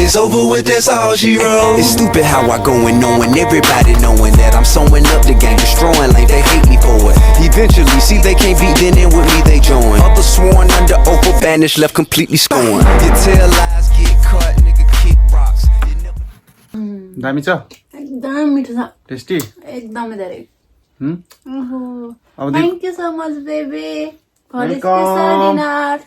it's over with, that's all she wrote. It's stupid how I go and knowing everybody knowing that I'm sewing up the game, destroying like they hate me for it. Eventually, see they can't beat, then in with me they join. Others sworn under oath or banished, left completely scorned. You tell lies, get caught, nigga kick rocks. You never... दामी छ एकदम मिठो छ tasty एकदमै धेरै अब thank you so much baby फर Welcome. Special dinner